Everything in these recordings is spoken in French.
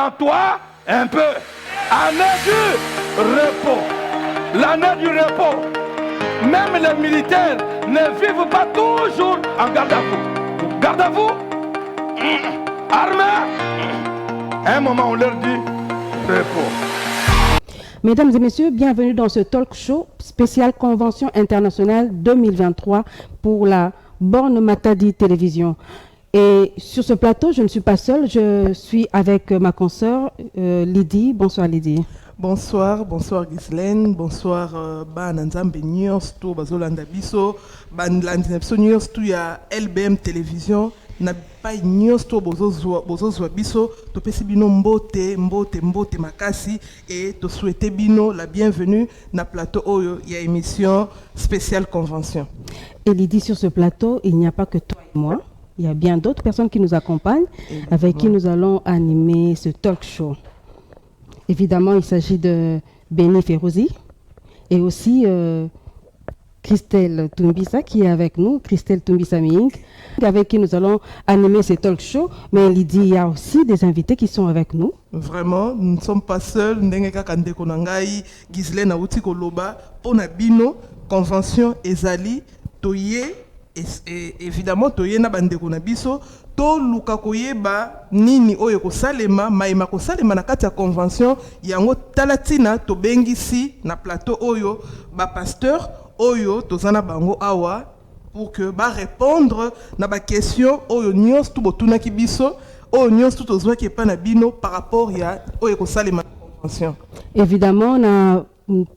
détends-toi un peu. Année du repos. L'année du repos. Même les militaires ne vivent pas toujours en garde à vous. Garde à vous, armée. À un moment, on leur dit repos. Mesdames et messieurs, bienvenue dans ce talk show spécial Convention internationale 2023 pour la borne Matadi Télévision. Et sur ce plateau, je ne suis pas seule, je suis avec ma consoeur Lydie. Bonsoir Lydie. Bonsoir Ghislaine, bonsoir Bananzambe News, tout Bazolanda Biso, Banlandi News, tout ya LBM Télévision. Na pas news to bozo biso to pesi bino mbote makasi et to souhaiter bino la bienvenue na plateau oyo ya émission spéciale convention. Et Lydie, sur ce plateau, il n'y a pas que toi et moi, il y a bien d'autres personnes qui nous accompagnent, avec qui nous allons animer ce talk show. Évidemment, il s'agit de Béni Ferrozi et aussi Christelle Tumbisa qui est avec nous, Christelle Tumbisa Ming, avec qui nous allons animer ce talk show. Mais Lydie, il y a aussi des invités qui sont avec nous. Vraiment, nous ne sommes pas seuls. Ghislaine Aouti Koloba, Ponabino, Convention Ezali, Toye, évidemment, Toye na bandeko na biso, to luka koyeba nini oyo ko salema, maima ko salema na kati ya convention, yango talatina to bengisi na plateau oyo, ba pasteur, oyo tozana bango awa pour que ba répondre na ba question oyo nyos tout botuna ki biso oyo nyos tout ozwa ki pa na bino par rapport ya oyo ko salema convention. Évidemment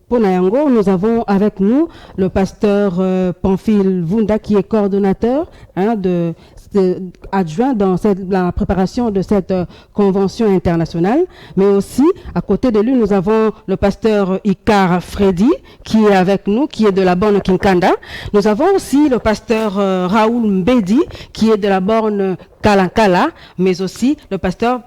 pour Nayango, nous avons avec nous le pasteur Pamphile Vunda qui est coordonnateur adjoint dans la préparation de cette convention internationale. Mais aussi, à côté de lui, nous avons le pasteur Ikar Freddy qui est avec nous, qui est de la borne Kinkanda. Nous avons aussi le pasteur Raoul Mbedi qui est de la borne Kalankala, mais aussi le pasteur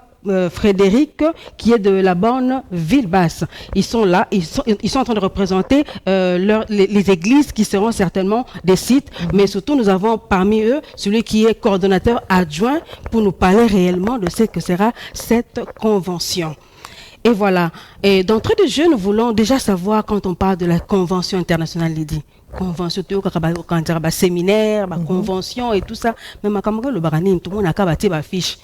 Frédéric qui est de la borne Villebasse. Ils sont là, ils sont en train de représenter les églises qui seront certainement des sites, mais surtout nous avons parmi eux celui qui est coordonnateur adjoint pour nous parler réellement de ce que sera cette convention. Et voilà. Et d'entrée de jeu, nous voulons déjà savoir quand on parle de la convention internationale, Lydie. Convention, séminaire, convention et tout ça. Même à Cameroun, le baranim, tout le monde a kabati ba fiche.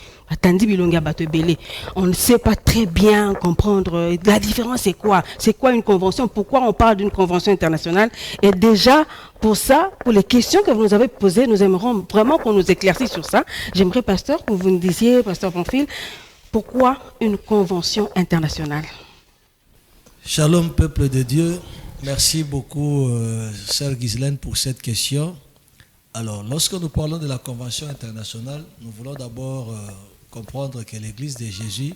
On ne sait pas très bien comprendre la différence c'est quoi. C'est quoi une convention? Pourquoi on parle d'une convention internationale? Et déjà, pour ça, pour les questions que vous nous avez posées, nous aimerons vraiment qu'on nous éclaircisse sur ça. J'aimerais, pasteur, que vous nous disiez, pasteur Pamphile, pourquoi une convention internationale? Shalom, peuple de Dieu. Merci beaucoup, sœur Ghislaine, pour cette question. Alors, lorsque nous parlons de la Convention internationale, nous voulons d'abord comprendre que l'Église de Jésus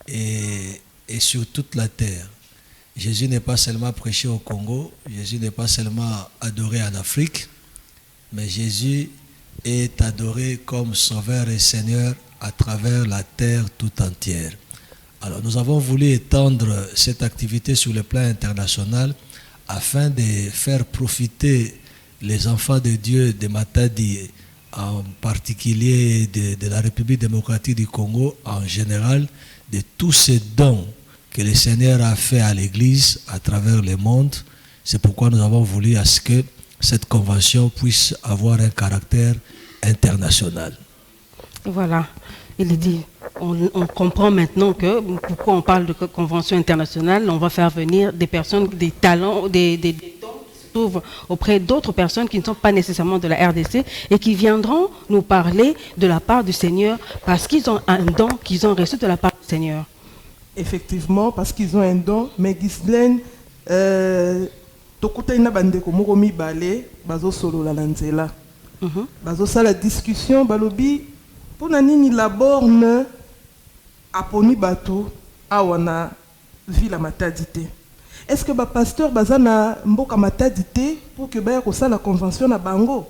est sur toute la terre. Jésus n'est pas seulement prêché au Congo, Jésus n'est pas seulement adoré en Afrique, mais Jésus est adoré comme Sauveur et Seigneur à travers la terre tout entière. Alors, nous avons voulu étendre cette activité sur le plan international afin de faire profiter les enfants de Dieu de Matadi, en particulier de la République démocratique du Congo en général, de tous ces dons que le Seigneur a fait à l'Église à travers le monde. C'est pourquoi nous avons voulu à ce que cette convention puisse avoir un caractère international. Voilà. Il dit, on comprend maintenant que pourquoi on parle de convention internationale, on va faire venir des personnes, des talents, des dons qui se trouvent auprès d'autres personnes qui ne sont pas nécessairement de la RDC et qui viendront nous parler de la part du Seigneur parce qu'ils ont un don qu'ils ont reçu de la part du Seigneur. Effectivement, parce qu'ils ont un don, mais Ghislaine, tokutaina bandeko moko mibale bazo solo la lanzela. Bazo sala discussion balobi pour nini la borne aponi bato awana ville Matadi. Est-ce que ba pasteur bazana mboka Matadi pour que baya ko sala convention na bango?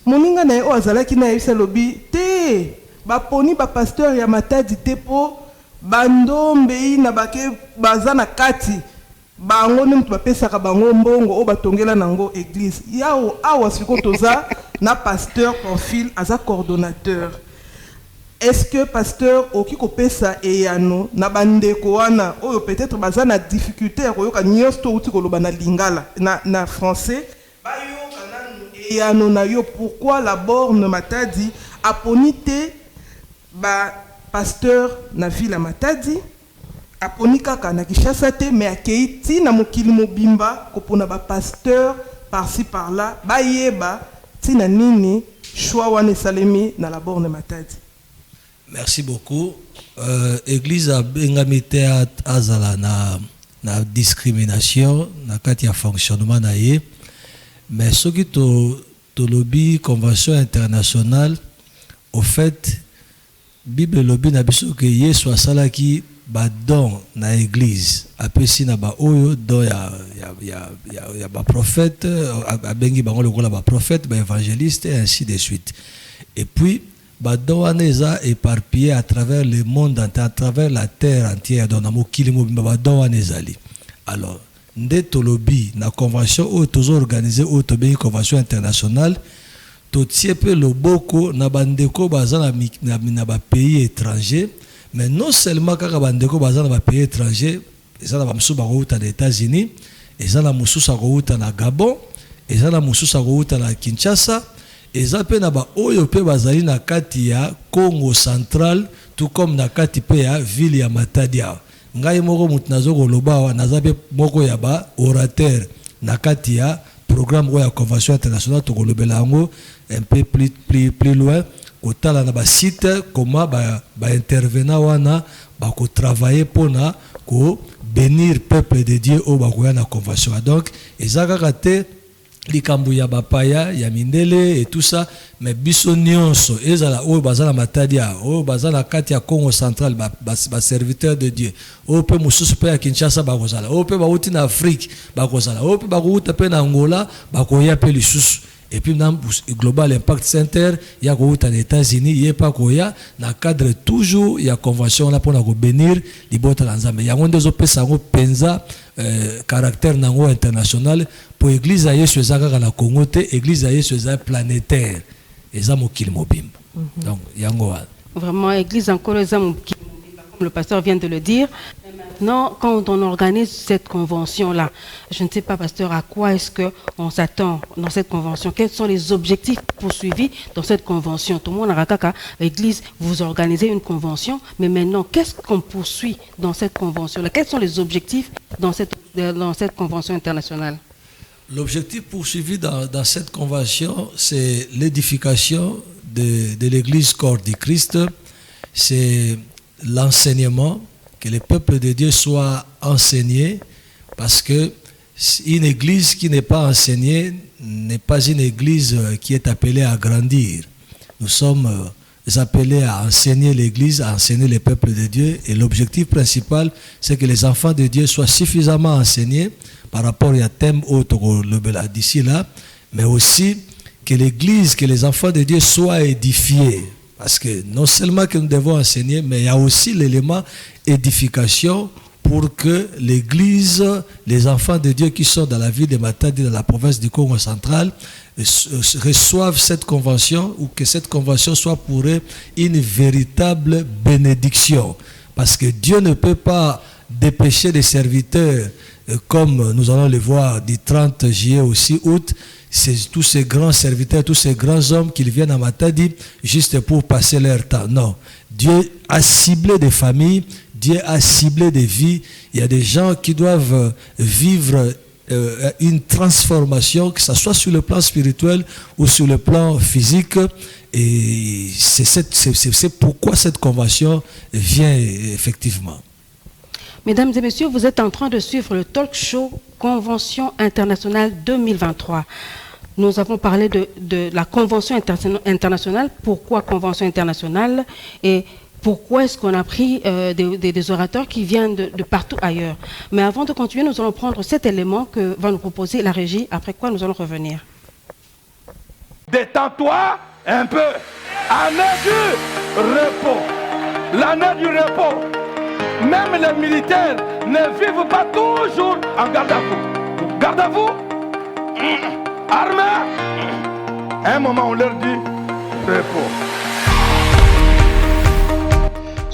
Moninga na o azalaki na yebisa lobi te ba poni ba pasteur ya Matadi po bandombe na bake bazana kati bango ni mtu bapesaka bango mbongo o batongela nango église. Yao awa siko toza na pasteur Pamphile aza coordonnateur. est-ce que pasteur okiko pesa eyano na bandeko wana oyo peut-être baza na difficulté ya koyoka nyonso to uti koloba na lingala na français bayoka nanu eyano na yo pourquoi la borne Matadi aponi te ba pasteur na ville ya Matadi aponi kaka na Kinshasa te mais akei ti na mokili mobimba kopona ba pasteur par-ci par-là bayeba ti na nini choix wana esalemi na la borne Matadi. Merci beaucoup. Église a bengamité azala na discrimination na kati ya fonctionnement na ye, mais ce qui to lobby convention internationale au fait Bible lobby na biso que Yesu asalaki ba don na église apesi na ba oyo do ya ba prophète abengi bango lokola ba prophète ba évangéliste et ainsi de suite. Et puis Badoaneza éparpillé à travers le monde, à travers la terre entière. Donc, alors, nde tolobi na convention où tous organisé où tobe convention internationale, totie pe loboko na bandeko baza na ba pays étranger, mais non seulement kaka bandeko baza na ba pays étranger, eza na bamsu ba kouta na États-Unis, eza na mususu ba kouta na Gabon, eza na mususu ba kouta na Kinshasa. Eza pe na ba oyo pe bazali na kati ya Congo central tout comme na kati pe ya ville ya Matadi. Ngai moko mutu nazo koloba wa naza pe moko ya ba orateur na kati ya programme ya convention internationale to kolobela yango un peu plus loin kotala na ba site comment ba intervenant wana ba ko travailler pona ko bénir peuple de Dieu au ba ko na convention. Donc ezaka kate likambu ya bapaya ya mindele et tout ça, mais biso nyonso ezala o bazala Matadi o bazala kati ya Congo central ba serviteur de Dieu o pe mususu pe ya Kinshasa ba kozala o pe ba uti na Afrique ba kozala o pe ba kuta pe na Angola ba koya pe lisusu. Et puis dans Global Impact Center il y a aux États-Unis il y a pas koya na cadre toujours il y a convention là pour na ko bénir libota la Nzambe ya ngonde zo pesa ngo penza caractère nango international pour église à Yesu ezaka na Congo te église à Yesu ezaka planétaire eza mokili mobimba. Donc yango vraiment église encore eza mokili mobimba comme le pasteur vient de le dire. Maintenant, quand on organise cette convention-là, je ne sais pas, pasteur, à quoi est-ce qu'on s'attend dans cette convention? Quels sont les objectifs poursuivis dans cette convention? Tout le monde a kaka, l'église, vous organisez une convention, mais maintenant, qu'est-ce qu'on poursuit dans cette convention-là? Quels sont les objectifs dans cette convention internationale? L'objectif poursuivi dans cette convention, c'est l'édification de l'église corps du Christ, c'est l'enseignement, que le peuple de Dieu soit enseigné, parce que une église qui n'est pas enseignée n'est pas une église qui est appelée à grandir. Nous sommes appelés à enseigner l'église, à enseigner le peuple de Dieu, et l'objectif principal, c'est que les enfants de Dieu soient suffisamment enseignés par rapport à thème autre d'ici là, mais aussi que l'église, que les enfants de Dieu soient édifiés. Parce que non seulement que nous devons enseigner, mais il y a aussi l'élément édification pour que l'église, les enfants de Dieu qui sont dans la ville de Matadi, dans la province du Congo central, reçoivent cette convention, ou que cette convention soit pour eux une véritable bénédiction. Parce que Dieu ne peut pas dépêcher des serviteurs, comme nous allons le voir du 30 juillet au 6 août, c'est tous ces grands serviteurs, tous ces grands hommes qui viennent à Matadi juste pour passer leur temps. Non, Dieu a ciblé des familles, Dieu a ciblé des vies. Il y a des gens qui doivent vivre une transformation, que ce soit sur le plan spirituel ou sur le plan physique. Et c'est pourquoi cette convention vient effectivement. Mesdames et messieurs, vous êtes en train de suivre le talk show Convention internationale 2023. Nous avons parlé de la Convention internationale. Pourquoi Convention internationale? Et pourquoi est-ce qu'on a pris des orateurs qui viennent de partout ailleurs? Mais avant de continuer, nous allons prendre cet élément que va nous proposer la régie, après quoi nous allons revenir. Détends-toi un peu. Année du repos. L'année du repos. Même les militaires ne vivent pas toujours en garde à vous. Garde à vous. Armée. À un moment, on leur dit repos.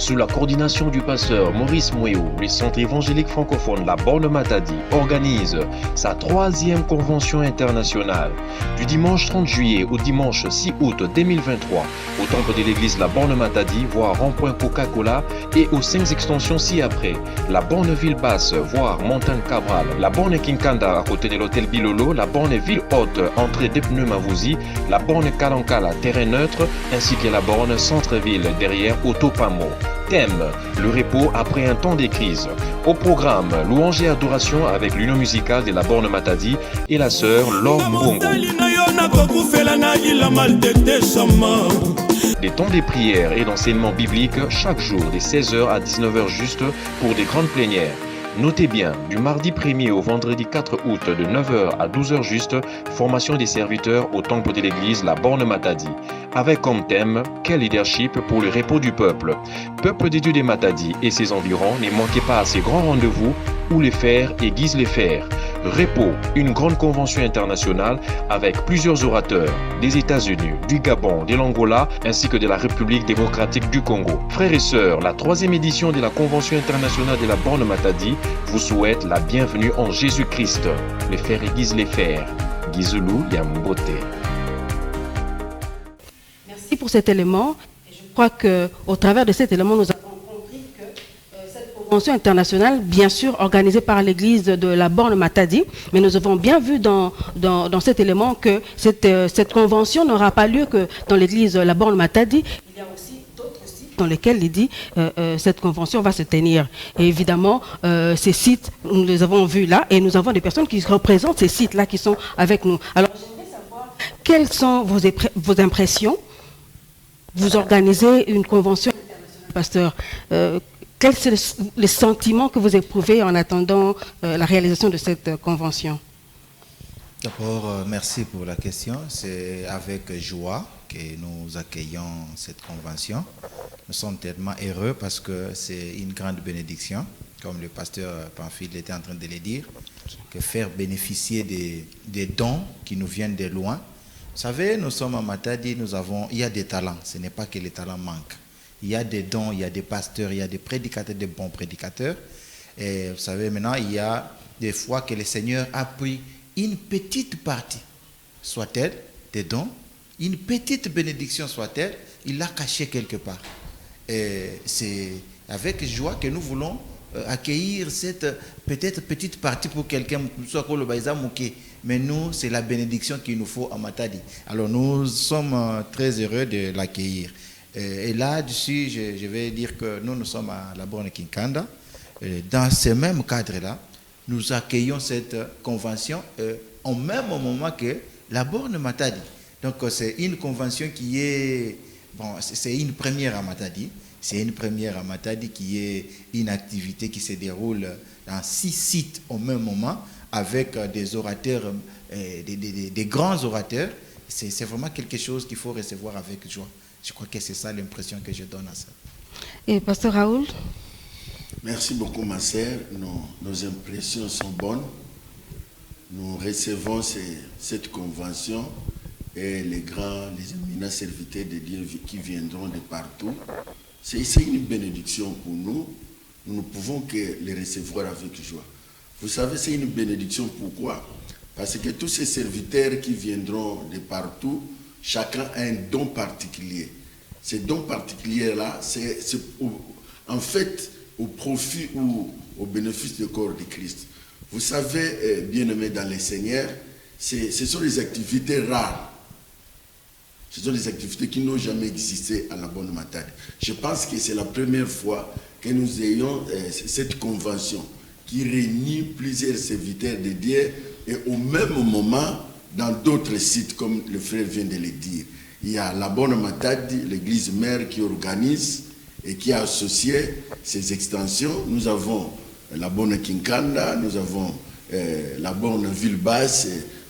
Sous la coordination du pasteur Maurice Mouéou, le Centre évangélique francophone La Borne Matadi organise sa 3e convention internationale du dimanche 30 juillet au dimanche 6 août 2023 au temple de l'église La Borne Matadi, voire rond-point Coca-Cola, et aux 5 extensions ci-après, la Borne Ville Basse, voire Montagne Cabral, la Borne Kinkanda à côté de l'hôtel Bilolo, la Borne Ville Haute, entrée des pneus Mavouzi, la Borne Kalankala, terrain neutre, ainsi que la Borne Centre-Ville derrière Otopamo. Thème, le repos après un temps de crise. Au programme, louange et adoration avec l'union musicale de la Borne Matadi et la sœur Laure Mbongo. Des temps de prière et d'enseignement biblique chaque jour de 16h à 19h juste pour des grandes plénières. Notez bien, du mardi 1er au vendredi 4 août de 9h à 12h juste, formation des serviteurs au temple de l'église La Borne Matadi. Avec comme thème, quel leadership pour le repos du peuple. Peuple des dieux des Matadi et ses environs, ne manquez pas à ces grands rendez-vous où les fers aiguisent les fers. Repos, une grande convention internationale avec plusieurs orateurs des États-Unis, du Gabon, de l'Angola ainsi que de la République démocratique du Congo. Frères et sœurs, la 3e édition de la Convention internationale de la Borne Matadi vous souhaite la bienvenue en Jésus-Christ. Les fers aiguisent les fers. Gizulu Yambote. Merci pour cet élément. Je crois qu'au travers de cet élément, nous avons compris que cette convention internationale, bien sûr, organisée par l'église de la Borne Matadi, mais nous avons bien vu dans cet élément que cette convention n'aura pas lieu que dans l'église de la Borne Matadi. Il y a aussi d'autres sites dans lesquels il dit cette convention va se tenir. Et évidemment, ces sites, nous les avons vus là, et nous avons des personnes qui représentent ces sites-là qui sont avec nous. Alors, j'aimerais savoir quelles sont vos impressions. Vous organisez une convention internationale, pasteur. Quels sont les sentiments que vous éprouvez en attendant la réalisation de cette convention? D'abord, merci pour la question. C'est avec joie que nous accueillons cette convention. Nous sommes tellement heureux parce que c'est une grande bénédiction, comme le pasteur Pamphile était en train de le dire, que faire bénéficier des dons qui nous viennent de loin. Vous savez, nous sommes à Matadi, il y a des talents, ce n'est pas que les talents manquent. Il y a des dons, il y a des pasteurs, il y a des prédicateurs, des bons prédicateurs. Et vous savez, maintenant, il y a des fois que le Seigneur a pris une petite partie, soit-elle, des dons, une petite bénédiction soit-elle, il l'a caché quelque part. Et c'est avec joie que nous voulons accueillir cette peut-être petite partie pour quelqu'un, mais nous, c'est la bénédiction qu'il nous faut à Matadi. Alors nous sommes très heureux de l'accueillir. Et là-dessus, je vais dire que nous sommes à la Borne Kinkanda. Dans ce même cadre-là, nous accueillons cette convention au même moment que la Borne Matadi. Donc c'est une convention qui est, c'est une première à Matadi. C'est une première à Matadi qui est une activité qui se déroule dans 6 sites au même moment avec des orateurs, des grands orateurs. C'est vraiment quelque chose qu'il faut recevoir avec joie. Je crois que c'est ça l'impression que je donne à ça. Et pasteur Raoul? Merci beaucoup ma sœur. Nos impressions sont bonnes. Nous recevons cette convention et les éminents serviteurs de Dieu qui viendront de partout. C'est une bénédiction pour nous. Nous ne pouvons que les recevoir avec joie. Vous savez, c'est une bénédiction. Pourquoi? Parce que tous ces serviteurs qui viendront de partout, chacun a un don particulier. Ces dons particuliers-là, c'est en fait au profit ou au bénéfice du corps de Christ. Vous savez, bien-aimés dans le Seigneur, ce sont des activités rares. Ce sont des activités qui n'ont jamais existé à la Borne Matadi. Je pense que c'est la première fois que nous ayons cette convention qui réunit plusieurs serviteurs de Dieu et au même moment dans d'autres sites, comme le frère vient de le dire. Il y a la Borne Matadi, l'église mère qui organise et qui a associé ces extensions. Nous avons la Borne Kinkanda, nous avons la Borne Ville Basse,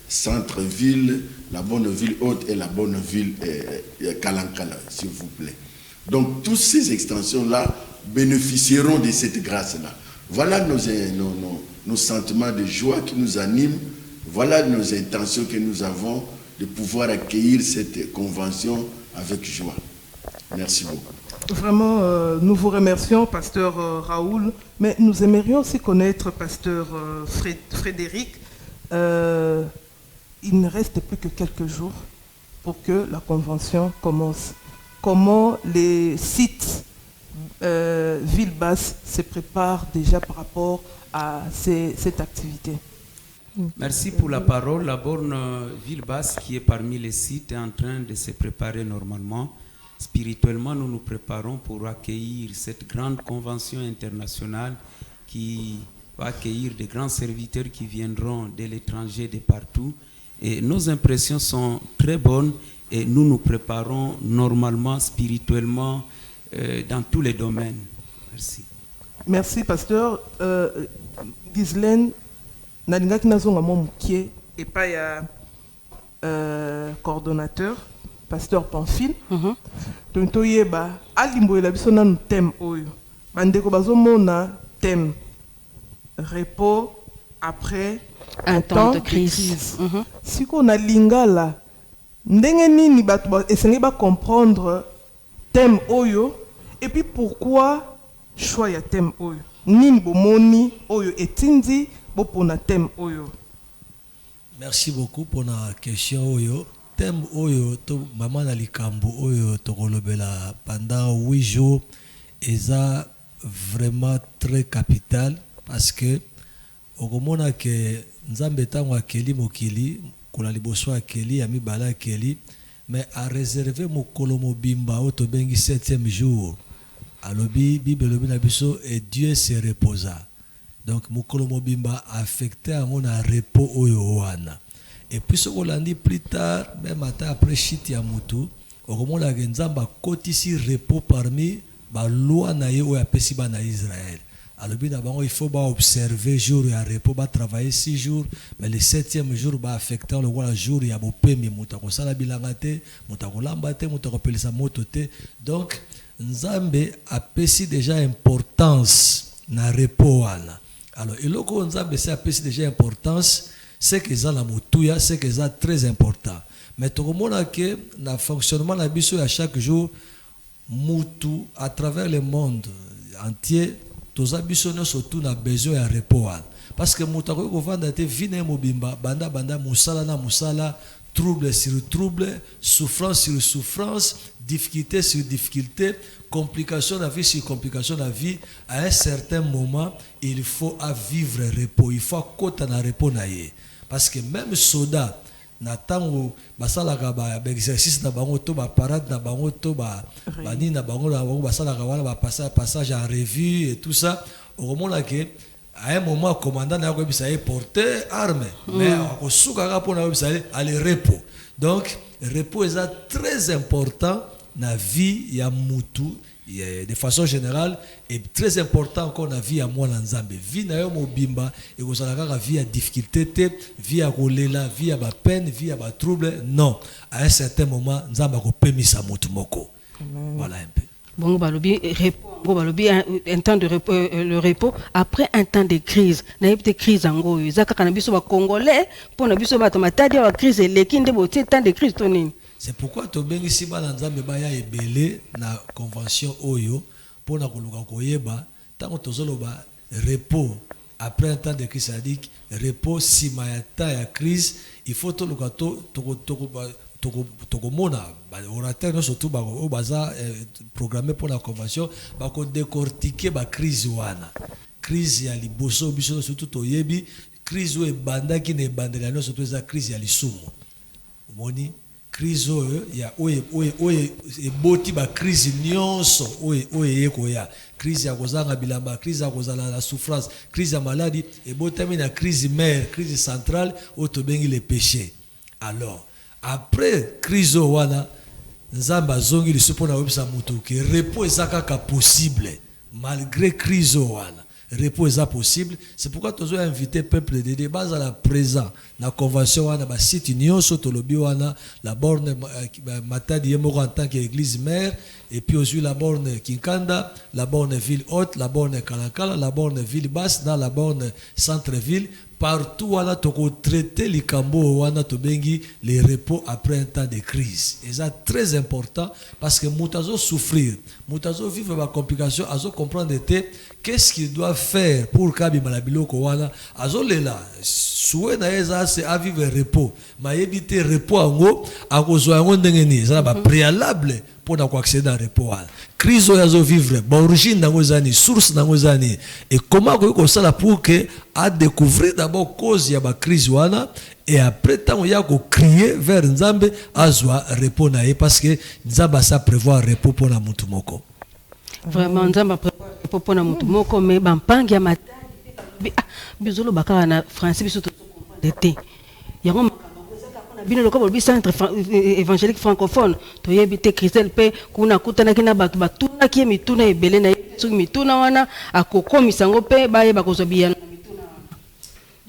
Centre-Ville, la Borne Ville Haute et la Borne Ville Kalankala, s'il vous plaît. Donc, toutes ces extensions-là bénéficieront de cette grâce-là. Voilà nos sentiments de joie qui nous animent. Voilà nos intentions que nous avons de pouvoir accueillir cette convention avec joie. Merci beaucoup. Vraiment, nous vous remercions, pasteur Raoul, mais nous aimerions aussi connaître pasteur Frédéric. Il ne reste plus que quelques jours pour que la convention commence. Comment les sites Ville Basse se préparent déjà par rapport à cette activité? Merci pour la parole. La borne Ville Basse, qui est parmi les sites, est en train de se préparer normalement. Spirituellement, nous nous préparons pour accueillir cette grande convention internationale qui va accueillir des grands serviteurs qui viendront de l'étranger, de partout. Et nos impressions sont très bonnes et nous nous préparons normalement, spirituellement, dans tous les domaines. Merci. Merci, pasteur. Ghislaine, nalingaki nazonga mo mukie et pas ya coordonnateur pasteur Pamphile. Donc toyeba alimboyela biso nanu thème oyo. Bandeko bazomona thème repos après un temps de crise. Si on a lingala ndenge nini bato esenge ba comprendre thème oyo et puis pourquoi choix ya thème oyo. Nini bomoni oyo etindi bopona thème oyo. Merci beaucoup pour la question oyo. Thème oyo to maman na likambo oyo to kolobela pendant 8 jours eza vraiment très capital parce que okomona que nzambe tango akeli mokili kola liboso akeli ya mibala akeli mais a réservé mokolo mobimba oyo tobengi 7e jour. Alobi Bible lobi na biso et Dieu se reposa. Donc mokolo mobimba affecté à mon repos oyo wana. Et puis ce qu'on l'a dit plus tard, même après chiti ya mutu, okomona ke nzamba kotisi repos parmi ba loi na ye oyo apesi ba na Israël. Alobi na bango il faut ba observer jour ya repos, ba travailler 6 jours, mais le 7e jour ba affecté le wala jour ya bopemi muta ko sala bilanga te, muta ko lamba te, muta ko pelisa moto te. Donc Nzambe apesi déjà importance na repos wana. Alors eloko Nzambe se apesi déjà importance, c'est que ça la motuya, c'est que ça très important. Mais tout le monde a que na fonctionnement na biso à chaque jour mutu à travers le monde entier, tous abisso surtout na besoin ya repos wana. Parce que mutu ko vanda te vine mobimba banda musala na musala, trouble sur trouble, souffrance sur souffrance, difficulté sur difficulté, complication de la vie sur complication de la vie. À un certain moment, il faut vivre repos. Il faut côté na repos na ye. Parce que même soda, na tango basalaka ba exercice na bango to ba parade na bango to ba bani na bango na bango basalaka wana ba passage en revue et tout ça. Au moment là que à un moment, le commandant n'a pas pu porter arme, mais au soukara pour n'a pas aller repos. Donc, repos est très important dans la vie ya mutu, de façon générale, et très important encore dans la vie ya mwana nzambe. Vie na yo mobimba, et vous allez avoir vie à difficulté, vie à kolela, vie à ba peine, vie à ba trouble. Non, à un certain moment, nzambe ko pemisa mutu moko. Voilà un peu. Bon, un temps de repos, le repos après un temps de crise. Il y a des crises en gros. Il y a des Congolais pour la crise et les temps de crise. C'est pourquoi tu as ici na convention Oyo pour la koyeba tant que repos après un temps de crise, c'est-à-dire repos si mayata ya crise, il faut to tokomona orateur surtout baza programmé pour la convention bako décortiquer ba crise wana crise ya liboso biso surtout toyebi crise o ebandaki na ebandela no surtout za crise ya lisumu moni crise ya oye eboti ba crise nyonso oye ekoya crise ya kozanga bilamba crise ya kozala la souffrance crise ya maladie ebotami na crise mère crise centrale o tobengi le péché. Alors après crise wana nzamba zongi lisupo na webisa mutu ke repos ezaka possible malgré crise wana repos est possible. C'est pourquoi nous avons invité le peuple de base à la présent. La convention, on a site union, la borne Matadi en tant qu'église mère, et puis aussi la borne Kinkanda, la borne ville haute, la borne Kalakala, la borne ville basse, dans la borne centre-ville. Partout, on a traité les cambo, on a les repos après un temps de crise. Et c'est très important parce que Moutazo souffrir, Moutazo vivre des complications, Azo comprendre qu'est-ce qu'il doit faire pour Kabi Malabilo Kowana, Azo Lela, souhait na c'est à vivre repos, mais éviter repos en haut, à cause de l'engeni, c'est préalable pour accéder à repos. Crise oyazo vivre, origine d'angozani, source d'angozani, et comment qu'on ça pour que à découvrir d'abord cause y a ba crise wana et après tant y a ko crier vers Nzambe azwa repos nae parce que Nzamba ça prévoit repos pour na mutu moko. Vraiment Nzamba prévoit repos pour na mutu moko mais bampangi ya matadi bizolo bakara na français biso to comprendre te. Yango bino lokobo bi centre évangélique francophone to yebite Christelle pe kuna kutana kina batu batuna ki mituna ebele na yesu mituna wana akoko misango pe baye bakozobia na mituna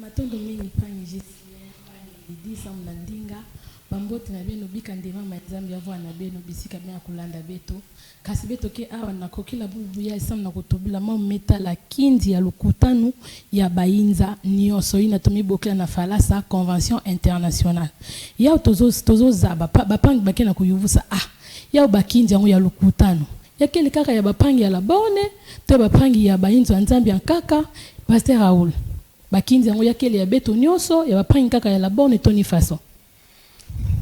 matondo mingi pani jesile pani disa mlandinga bambote na beno bikandema mazambi avo na beno bisika bien kulanda beto kasi beto ke awa na kokila bubu ya sam na kotobila mo meta la kindi ya lukutanu ya bainza nyoso ina tomi bokla na falasa convention internationale ya tozo zaba bapangi bakena kuyuvusa ya bakindi yango ya lukutanu ya kele kaka ya bapangi ya la bone to bapangi ya bainzo nzambi ya kaka pasteur Raoul bakindi yango ya kele ya beto nyoso ya bapangi kaka ya la bone toni façon.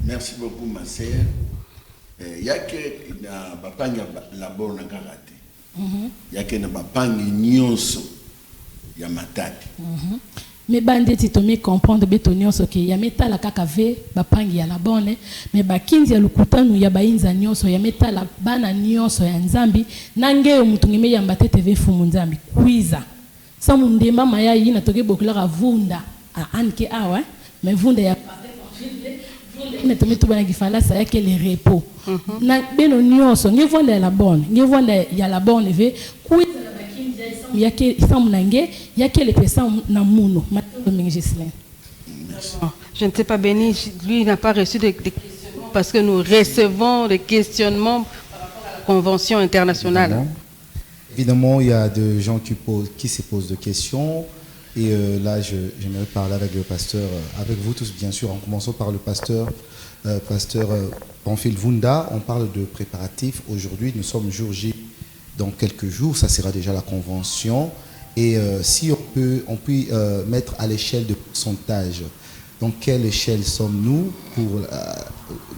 Merci beaucoup ma sœur. Yake na bapangi la borne karate. Yake na bapangi nyonso ya matati. Mais bandeti to me comprendre beto nyonso ke ya metala kaka ve bapangi ya la borne mais bakinzi ya lukutanu ya bainza nyonso ya metala bana nyonso ya nzambi nange mutu ngime ya mbatete ve fumu nzambi kwiza. Samu ndemba maya yina toke bokula vunda anke awa mais vunda ya ina tometo bana gifalasa yake le repos na beno nyonso ngevonda ya la bonne ngevonda ya la bonne ve kuiza na bakinzi yake isamu nange yake le pesa na muno matondo mingi Gisèle. Je ne sais pas Béni, lui n'a pas reçu de questionnements parce que nous recevons des questionnements par rapport à la convention internationale. Évidemment, il y a des gens qui se posent des questions. Et là, j'aimerais parler avec le pasteur, avec vous tous bien sûr, en commençant par le pasteur Pamphile Vunda. On parle de préparatifs. Aujourd'hui, nous sommes jour J. Dans quelques jours, ça sera déjà la convention. Et si on peut mettre à l'échelle de pourcentage, dans quelle échelle sommes-nous pour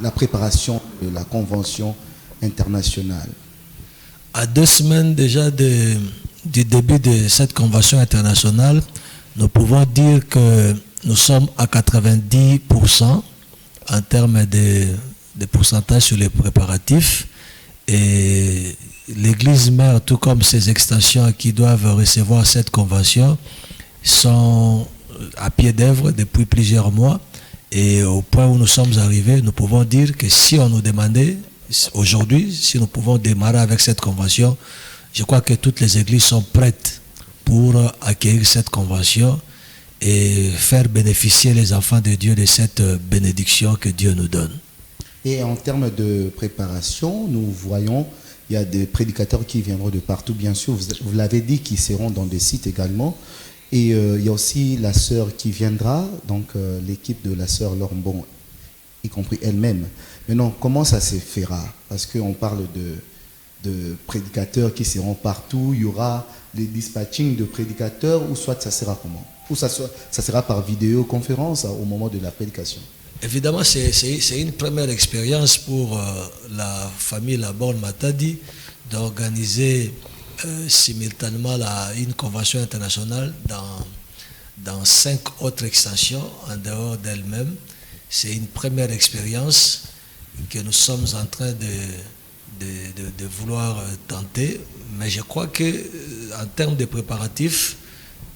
la préparation de la convention internationale? À 2 semaines déjà du début de cette convention internationale, nous pouvons dire que nous sommes à 90% en termes de pourcentage sur les préparatifs. Et l'Église mère, tout comme ses extensions qui doivent recevoir cette convention, sont à pied d'œuvre depuis plusieurs mois. Et au point où nous sommes arrivés, nous pouvons dire que si on nous demandait aujourd'hui, si nous pouvons démarrer avec cette convention, je crois que toutes les églises sont prêtes pour accueillir cette convention et faire bénéficier les enfants de Dieu de cette bénédiction que Dieu nous donne. Et en termes de préparation, nous voyons, il y a des prédicateurs qui viendront de partout, bien sûr, vous l'avez dit, qui seront dans des sites également. Et il y a aussi la sœur qui viendra, donc l'équipe de la sœur Lorbon, y compris elle-même. Maintenant, comment ça se fera? Parce qu'on parle de prédicateurs qui seront partout, il y aura les dispatching de prédicateurs, ou soit ça sera comment? Ou ça sera par vidéoconférence au moment de la prédication? Évidemment, c'est une première expérience pour la famille Laborne Matadi d'organiser simultanément une convention internationale dans 5 autres extensions en dehors d'elle-même. C'est une première expérience que nous sommes en train de vouloir tenter, mais je crois que en termes de préparatifs,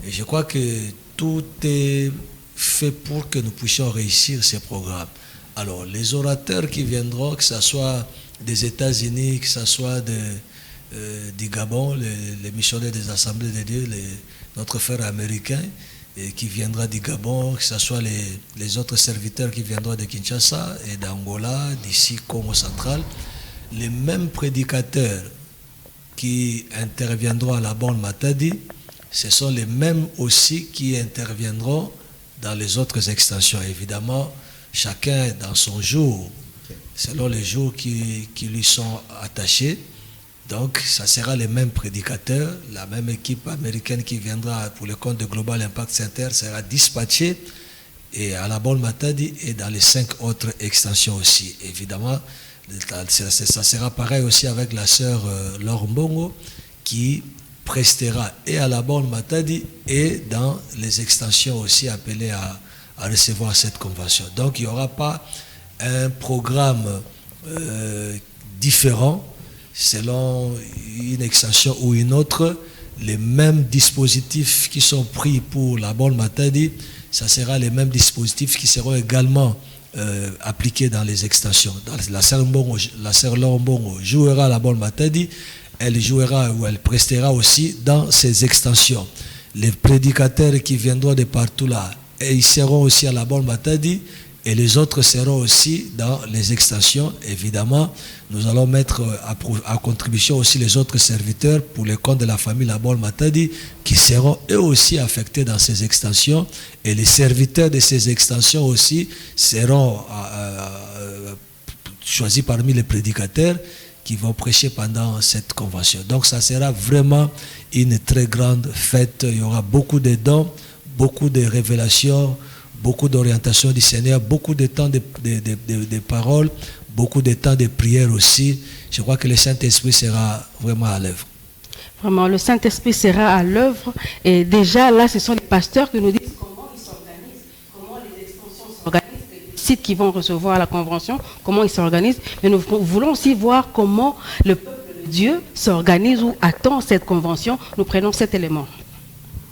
je crois que tout est fait pour que nous puissions réussir ces programmes. Alors, les orateurs qui viendront, que ce soit des États-Unis, que ce soit du Gabon, les missionnaires des Assemblées de Dieu, notre frère américain qui viendra du Gabon, que ce soit les autres serviteurs qui viendront de Kinshasa et d'Angola, d'ici Congo central, les mêmes prédicateurs qui interviendront à la borne Matadi, ce sont les mêmes aussi qui interviendront dans les autres extensions. Évidemment, chacun dans son jour, selon les jours qui lui sont attachés. Donc, ça sera les mêmes prédicateurs. La même équipe américaine qui viendra pour le compte de Global Impact Center sera dispatchée et à la borne Matadi et dans les 5 autres extensions aussi. Évidemment, ça sera pareil aussi avec la sœur Laure Mbongo qui prestera et à la borne Matadi et dans les extensions aussi appelées à recevoir cette convention. Donc il n'y aura pas un programme différent selon une extension ou une autre. Les mêmes dispositifs qui sont pris pour la borne Matadi, ça sera les mêmes dispositifs qui seront également appliquée dans les extensions. La sœur Laure Mbongo jouera à la borne Matadi, elle jouera ou elle prestera aussi dans ces extensions. Les prédicateurs qui viendront de partout là, et ils seront aussi à la borne Matadi, et les autres seront aussi dans les extensions. Évidemment, nous allons mettre à contribution aussi les autres serviteurs pour le compte de la famille La Borne Matadi qui seront eux aussi affectés dans ces extensions. Et les serviteurs de ces extensions aussi seront choisis parmi les prédicateurs qui vont prêcher pendant cette convention. Donc ça sera vraiment une très grande fête. Il y aura beaucoup de dons, beaucoup de révélations, beaucoup d'orientation du Seigneur, beaucoup de temps de paroles, beaucoup de temps de prière aussi. Je crois que le Saint-Esprit sera vraiment à l'œuvre. Vraiment, le Saint-Esprit sera à l'œuvre. Et déjà, là, ce sont les pasteurs qui nous disent comment ils s'organisent, comment les extensions s'organisent, les sites qui vont recevoir la convention, comment ils s'organisent. Mais nous voulons aussi voir comment le peuple de Dieu s'organise ou attend cette convention. Nous prenons cet élément.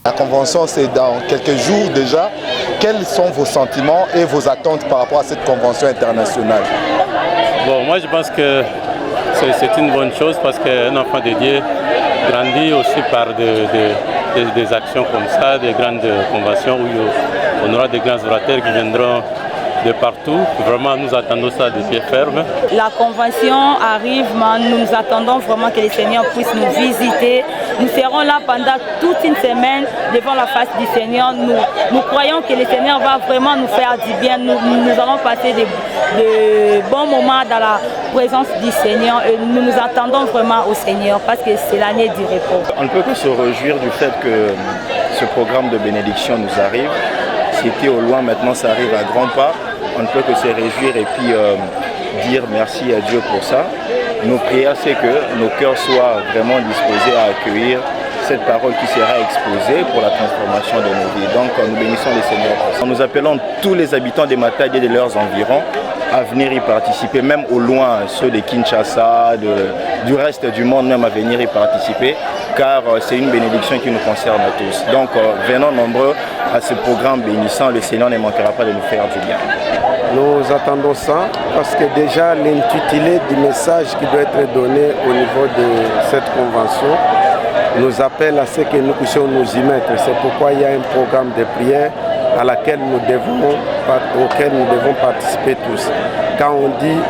La convention, c'est dans quelques jours déjà. Quels sont vos sentiments et vos attentes par rapport à cette convention internationale? Bon, moi je pense que c'est une bonne chose parce qu'un enfant de Dieu grandit aussi par des actions comme ça, des grandes conventions où on aura des grands orateurs qui viendront de partout. Vraiment, nous attendons ça de pied ferme. La convention arrive, mais nous attendons vraiment que le Seigneur puisse nous visiter. Nous serons là pendant toute une semaine devant la face du Seigneur. Nous croyons que le Seigneur va vraiment nous faire du bien. Nous allons passer de bons moments dans la présence du Seigneur. Et nous nous attendons vraiment au Seigneur parce que c'est l'année du repos. On ne peut que se réjouir du fait que ce programme de bénédiction nous arrive. C'était au loin, maintenant ça arrive à grands pas. On ne peut que se réjouir et puis dire merci à Dieu pour ça. Nos prières, c'est que nos cœurs soient vraiment disposés à accueillir cette parole qui sera exposée pour la transformation de nos vies. Donc nous bénissons le Seigneur pour ça. Nous appelons tous les habitants des Matadi et de leurs environs à venir y participer, même au loin, ceux de Kinshasa, du reste du monde même à venir y participer, car c'est une bénédiction qui nous concerne à tous. Donc venons nombreux à ce programme bénissant, le Seigneur ne manquera pas de nous faire du bien. Nous attendons ça parce que déjà l'intitulé du message qui doit être donné au niveau de cette convention nous appelle à ce que nous puissions nous y mettre. C'est pourquoi il y a un programme de prière auquel nous devons participer tous. Quand on dit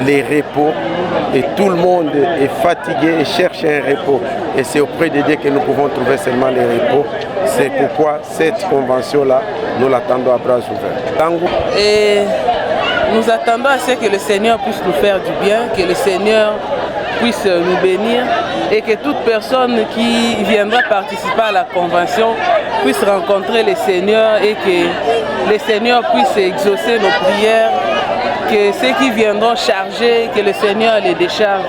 les repos, et tout le monde est fatigué et cherche un repos, et c'est auprès de Dieu que nous pouvons trouver seulement les repos. C'est pourquoi cette convention-là, nous l'attendons à bras ouverts. Et nous attendons à ce que le Seigneur puisse nous faire du bien, que le Seigneur puisse nous bénir et que toute personne qui viendra participer à la convention puisse rencontrer le Seigneur et que le Seigneur puisse exaucer nos prières, que ceux qui viendront charger, que le Seigneur les décharge.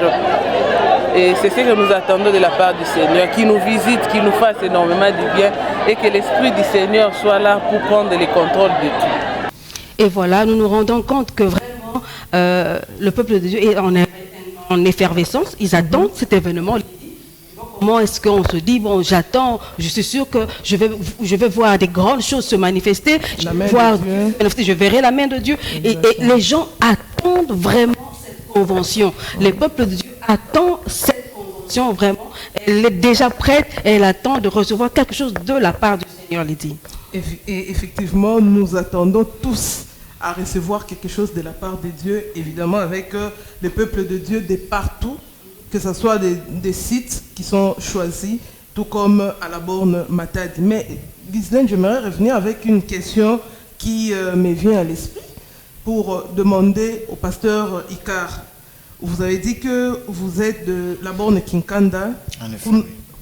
Et c'est ce que nous attendons de la part du Seigneur, qu'il nous visite, qu'il nous fasse énormément du bien et que l'Esprit du Seigneur soit là pour prendre le contrôle de tout. Et voilà, nous nous rendons compte que vraiment le peuple de Dieu est en effervescence. Ils attendent cet événement. Comment est-ce qu'on se dit, bon, j'attends, je suis sûr que je vais voir des grandes choses se manifester, je verrai la main de Dieu. Et les gens attendent vraiment cette convention. Les peuples de Dieu attendent cette convention. convention, vraiment, elle est déjà prête et elle attend de recevoir quelque chose de la part du Seigneur, Lydie. Et effectivement, nous attendons tous à recevoir quelque chose de la part de Dieu, évidemment avec le peuple de Dieu de partout, que ce soit des sites qui sont choisis, tout comme à la borne Matadi. Mais Ghislaine, j'aimerais revenir avec une question qui me vient à l'esprit pour demander au pasteur Icar. Vous avez dit que vous êtes de la borne Kinkanda.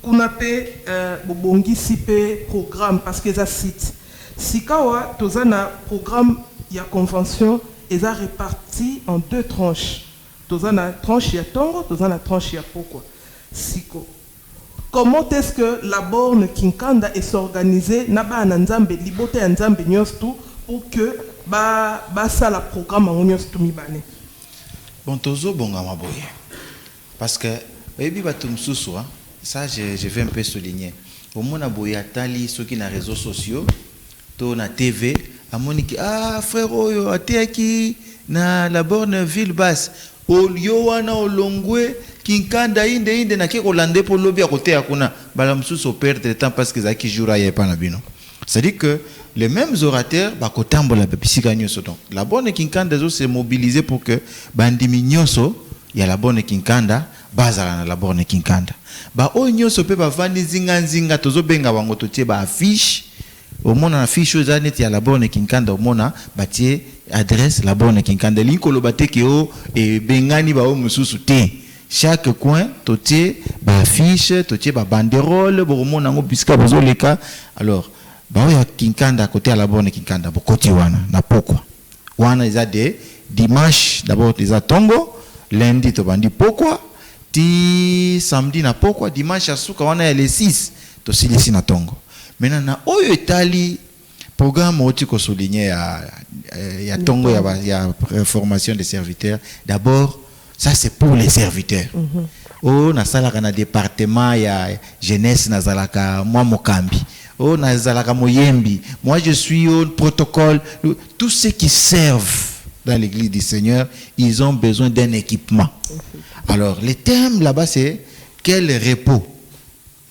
Qu'on appelle Bobongi Sipe programme parce que ça site. Sikawa, tozana programme, il y a convention, et ça réparti en 2 tranches. Tozana tranche ya tongo, tozana tranche ya poko. Siko. Comment est-ce que la borne Kinkanda est organisée naba nanzambe libote nzambe nyostu pour que ba ça la programme en nyostu mibane. Bon tozo bonga maboye. Parce que ebi batum suswa. Ça, je vais un peu souligner. Au moins, on a tali ceux qui na réseaux sociaux, to na TV, à Monique, ah frère, oyo, ateaki na la borne ville basse, au Yowana, au Longwe, Kinkanda, inde na ke Hollandais pour lobby à côté à kuna, balamsou so perdre de temps parce que zaki jura y pas na bino. C'est-à-dire que les mêmes orateurs, bakotambo la bisika nyoso donc. La borne Kinkanda s'est mobilisée pour que bandimi nyoso, il y a la borne Kinkanda. Bazala na la borne Kinkanda ba oyo nyonso pe bavandi nzinga tozobenga bango totie ba affiche omona affiche oza neti ya la borne Kinkanda omona batie adresse la borne Kinkanda linkolo bateke o e bengani ba o mususu te chaque coin totie ba affiche totie ba banderole bomona ngo bisika bozoleka alors ba oyo Kinkanda côté à la borne Kinkanda bokoti wana na pokwa wana eza de dimanche d'abord eza tongo lundi to bandi pokwa ti samedi na pokwa dimanche asuka wana ya les 6 to silisi na tongo maintenant na oyo etali programme oti ko souligner ya tongo ya formation des serviteurs d'abord ça c'est pour les serviteurs oh na salaka na département ya jeunesse na zalaka moi mokambi oh na zalaka moyembi moi je suis au protocole tous ceux qui servent dans l'église du Seigneur ils ont besoin d'un équipement. Alors, le thème là-bas, c'est quel repos,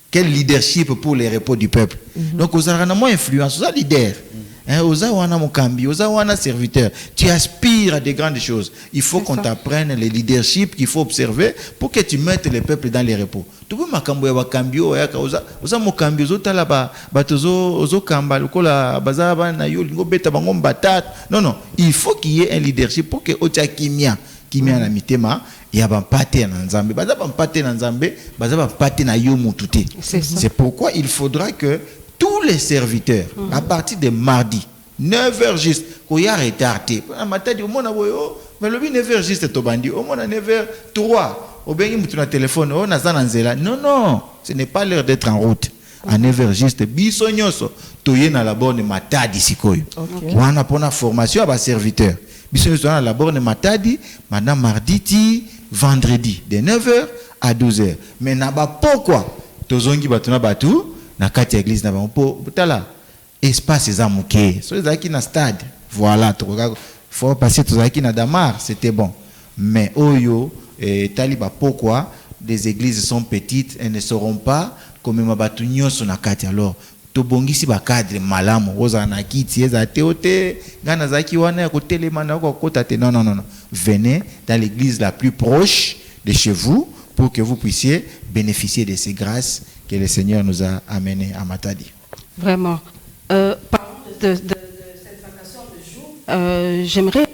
quel leadership pour les repos du peuple. Donc, aux moins influence, aux leader, aux mokambi, aux serviteur. Tu aspires à des grandes choses. Il faut qu'on t'apprenne le leadership qu'il faut observer pour que tu mettes le peuple dans les repos. Tu peux makambo ya wakambio ya aux mokambi aux là-bas, batozo aux kamba lokola bazaba na yo lingo beta bango batat. Non, il faut qu'il y ait un leadership pour que otia kimia na mitema ya bampate na nzambe baza bampate na nzambe baza bampate na yo mututé. C'est pourquoi il faudra que tous les serviteurs à partir de mardi 9h juste ko ya retardé na matadi au mona boyo mais le 9h juste to bandi au mona 9h03 au bengi mutu na téléphone o na zana nzela non ce n'est pas l'heure d'être en route à 9h juste biso nyoso toye na la borne matadi sikoyo wana pona formation ba serviteurs biso nyoso na la borne matadi madame mardi ti vendredi de 9h à 12h mais na ba pourquoi tozongi batuna batu na kati ya église na ba po tala espace za muke so ezaki na stade voilà faut passer tozaki na Damar c'était bon mais oyo tali ba pourquoi des églises sont petites elles ne seront pas comme mabatu nyonso na kati alors tobongisi ba cadre malamu oza na kiti eza teote ngana zaki wana ya kotelema na ko kota te non venez dans l'église la plus proche de chez vous pour que vous puissiez bénéficier de ces grâces que le Seigneur nous a amenées à Matadi. Vraiment. Parlant de cette vacation de jour, j'aimerais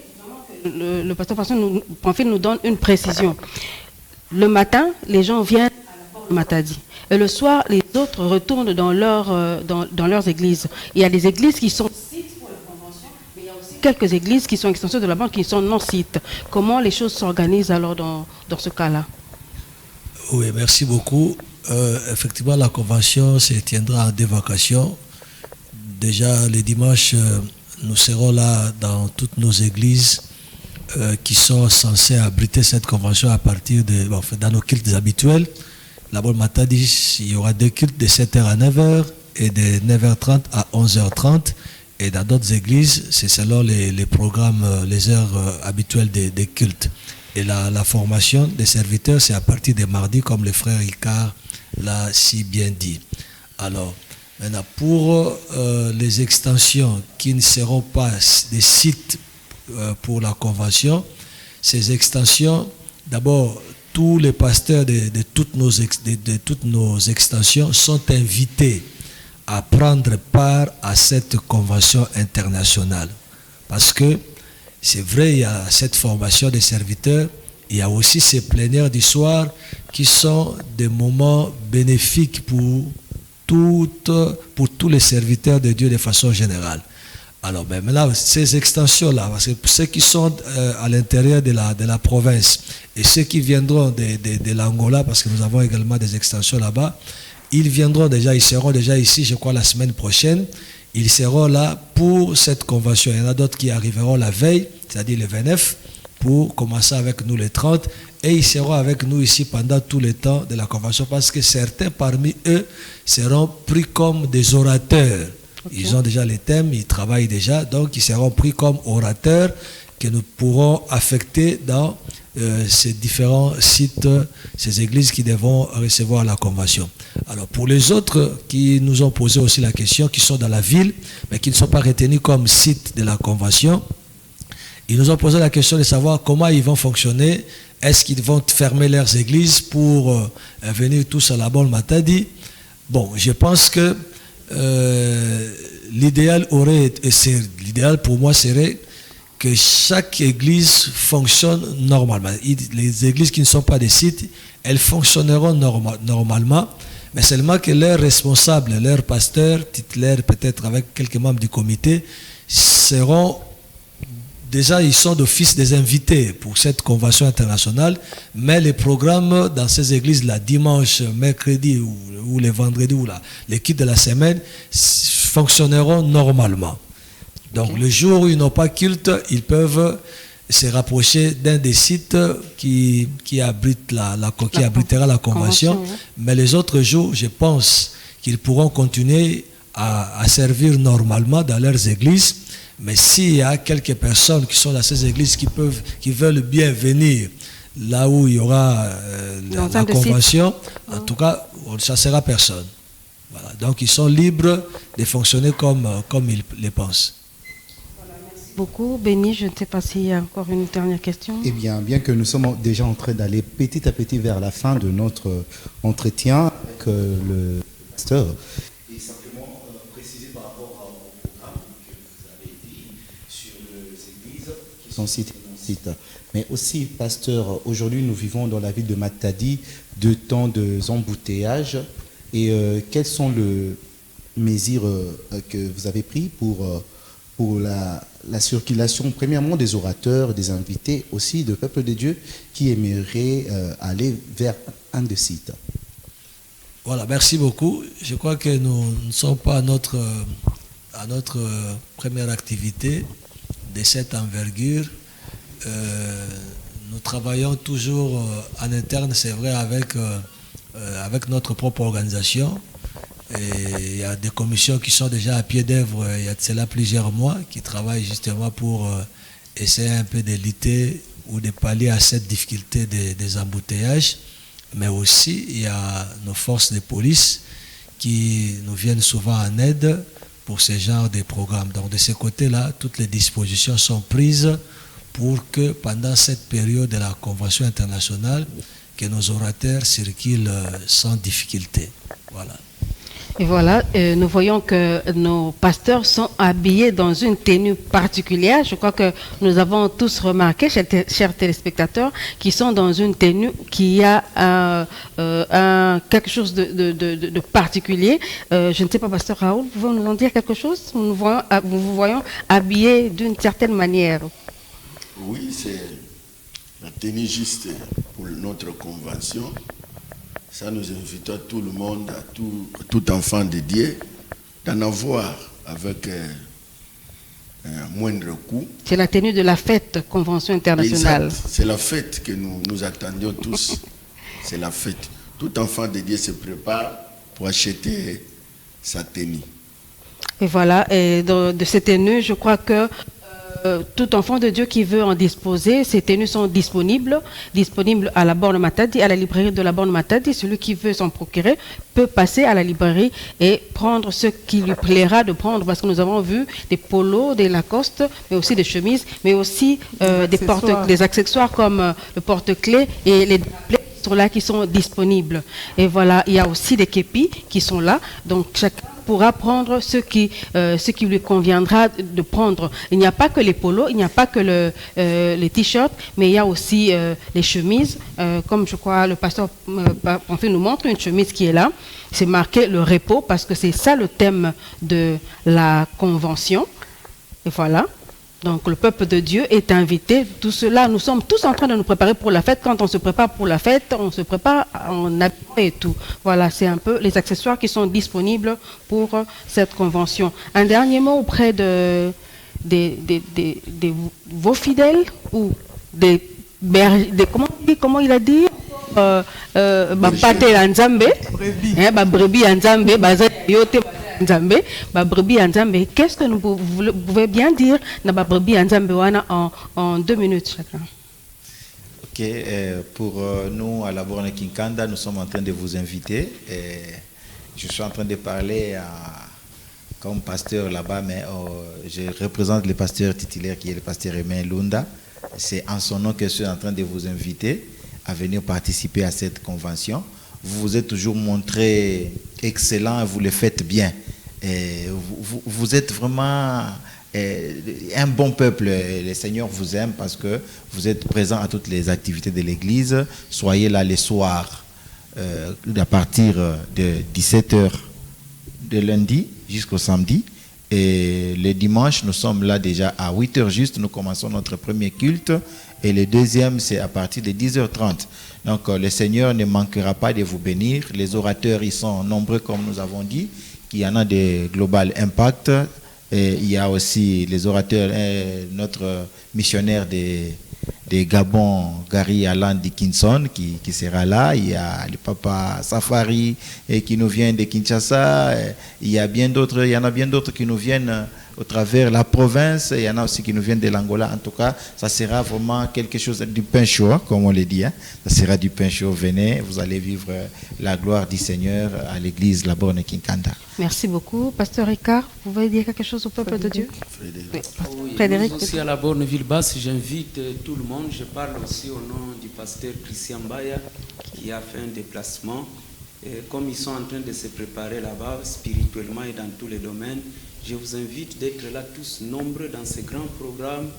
que le pasteur nous donne une précision. Le matin, les gens viennent à la porte de Matadi. Et le soir, les autres retournent dans leurs églises. Il y a des églises qui sont sites pour la convention, mais il y a aussi quelques églises qui sont extensions de la banque qui sont non-sites. Comment les choses s'organisent alors dans ce cas-là? Oui, merci beaucoup. Effectivement, la convention se tiendra en 2 vacations. Déjà, les dimanches, nous serons là dans toutes nos églises qui sont censées abriter cette convention à partir dans nos cultes habituels. Là-bas, Matadi, il y aura 2 cultes de 7h à 9h et de 9h30 à 11h30. Et dans d'autres églises, c'est selon les programmes, les heures habituelles des cultes. Et la formation des serviteurs, c'est à partir des mardis, comme le frère Ricard l'a si bien dit. Alors, maintenant, pour les extensions qui ne seront pas des sites pour la convention, ces extensions, d'abord, tous les pasteurs de toutes nos extensions sont invités à prendre part à cette convention internationale. Parce que c'est vrai, il y a cette formation des serviteurs, il y a aussi ces plénières du soir qui sont des moments bénéfiques pour tous les serviteurs de Dieu de façon générale. Alors maintenant, ces extensions-là, ceux qui sont à l'intérieur de la province et ceux qui viendront de l'Angola, parce que nous avons également des extensions là-bas, ils seront déjà ici, je crois, la semaine prochaine. Ils seront là pour cette convention. Il y en a d'autres qui arriveront la veille, c'est-à-dire le 29, pour commencer avec nous le 30. Et ils seront avec nous ici pendant tout le temps de la convention, parce que certains parmi eux seront pris comme des orateurs. Okay. Ils ont déjà les thèmes, ils travaillent déjà, donc ils seront pris comme orateurs que nous pourrons affecter dans ces différents sites, ces églises qui devront recevoir la convention. Alors pour les autres qui nous ont posé aussi la question, qui sont dans la ville, mais qui ne sont pas retenus comme sites de la convention, ils nous ont posé la question de savoir comment ils vont fonctionner. Est-ce qu'ils vont fermer leurs églises pour venir tous à la bonne Matadi? Bon, je pense que l'idéal pour moi serait que chaque église fonctionne normalement. Les églises qui ne sont pas des sites, elles fonctionneront normalement, mais seulement que leurs responsables, leurs pasteurs, titulaires peut-être avec quelques membres du comité, seront déjà, ils sont d'office des invités pour cette convention internationale, mais les programmes dans ces églises-là, dimanche, mercredi ou les vendredis ou les cultes de la semaine, fonctionneront normalement. Donc, okay. Le jour où ils n'ont pas culte, ils peuvent se rapprocher d'un des sites qui abritera la convention. Oui. Mais les autres jours, je pense qu'ils pourront continuer à servir normalement dans leurs églises. Mais s'il y a quelques personnes qui sont dans ces églises qui veulent bien venir là où il y aura la convention, en tout cas, on ne chassera personne. Voilà. Donc ils sont libres de fonctionner comme ils le pensent. Voilà, merci beaucoup. Béni, je ne sais pas s'il y a encore une dernière question. Eh bien que nous sommes déjà en train d'aller petit à petit vers la fin de notre entretien avec le pasteur. Son site. Mais aussi, pasteur, aujourd'hui nous vivons dans la ville de Matadi de temps d'embouteillage. Et quelles sont les mesures que vous avez prises pour la circulation, premièrement des orateurs, des invités, aussi de peuple de Dieu qui aimeraient aller vers un des sites? Voilà, merci beaucoup. Je crois que nous ne sommes pas à notre première activité de cette envergure. Nous travaillons toujours en interne, c'est vrai, avec notre propre organisation. Et il y a des commissions qui sont déjà à pied d'œuvre il y a de cela plusieurs mois, qui travaillent justement pour essayer un peu de lutter ou de pallier à cette difficulté des embouteillages. Mais aussi, il y a nos forces de police qui nous viennent souvent en aide pour ce genre de programme. Donc de ce côté-là, toutes les dispositions sont prises pour que pendant cette période de la Convention internationale, que nos orateurs circulent sans difficulté. Voilà. Et voilà, nous voyons que nos pasteurs sont habillés dans une tenue particulière. Je crois que nous avons tous remarqué, chers téléspectateurs, qu'ils sont dans une tenue qui a quelque chose de particulier. Je ne sais pas, pasteur Raoul, vous pouvez nous en dire quelque chose? Nous vous voyons habillés d'une certaine manière. Oui, c'est la tenue juste pour notre convention. Ça nous invite à tout le monde, à tout enfant de Dieu, d'en avoir avec un moindre coût. C'est la tenue de la fête Convention internationale. Exact. C'est la fête que nous attendions tous. C'est la fête. Tout enfant de Dieu se prépare pour acheter sa tenue. Et voilà, et de cette tenue, je crois que tout enfant de Dieu qui veut en disposer, ces tenues sont disponibles à la borne Matadi, à la librairie de la borne Matadi. Celui qui veut s'en procurer peut passer à la librairie et prendre ce qui lui plaira de prendre, parce que nous avons vu des polos, des Lacoste, mais aussi des chemises, mais aussi des accessoires comme le porte-clés et les là qui sont disponibles. Et voilà, il y a aussi des képis qui sont là, donc chacun pourra prendre ce qui lui conviendra de prendre. Il n'y a pas que les polos, il n'y a pas que les t-shirts, mais il y a aussi les chemises, comme je crois le pasteur Pamphile nous montre une chemise qui est là, c'est marqué le repos, parce que c'est ça le thème de la convention. Et voilà. Donc le peuple de Dieu est invité. Tout cela, nous sommes tous en train de nous préparer pour la fête. Quand on se prépare pour la fête, on se prépare en habit et tout. Voilà, c'est un peu les accessoires qui sont disponibles pour cette convention. Un dernier mot auprès de vos fidèles ou comment il a dit qu'est-ce que vous pouvez bien dire en 2 minutes chacun? Ok, pour nous à la Borne Kinkanda, nous sommes en train de vous inviter. Je suis en train de parler comme pasteur là-bas, mais je représente le pasteur titulaire qui est le pasteur Aimé Lunda. C'est en son nom que je suis en train de vous inviter à venir participer à cette convention. Vous vous êtes toujours montré excellent et vous le faites bien. Et vous êtes vraiment un bon peuple. Le Seigneur vous aime parce que vous êtes présent à toutes les activités de l'Église. Soyez là les soirs à partir de 17h de lundi jusqu'au samedi. Et le dimanche, nous sommes là déjà à 8h juste. Nous commençons notre premier culte. Et le deuxième, c'est à partir de 10h30. Donc, le Seigneur ne manquera pas de vous bénir. Les orateurs, ils sont nombreux, comme nous avons dit. Il y en a des Global Impact. Et il y a aussi les orateurs, notre missionnaire de Gabon, Gary Alan Dickinson, qui sera là. Il y a le papa Safari qui nous vient de Kinshasa. Il y en a bien d'autres qui nous viennent au travers la province. Il y en a aussi qui nous viennent de l'Angola. En tout cas, ça sera vraiment quelque chose du pain chaud, hein, comme on le dit. Hein. Ça sera du pain chaud. Venez, vous allez vivre la gloire du Seigneur à l'église La Borne Kinkanda. Merci beaucoup. Pasteur Ricard, vous voulez dire quelque chose au peuple de Dieu? Frédéric. Nous aussi à la Borne Ville-Basse, j'invite tout le monde. Je parle aussi au nom du pasteur Christian Baya qui a fait un déplacement. Et comme ils sont en train de se préparer là-bas, spirituellement et dans tous les domaines, je vous invite d'être là tous nombreux dans ces grands programmes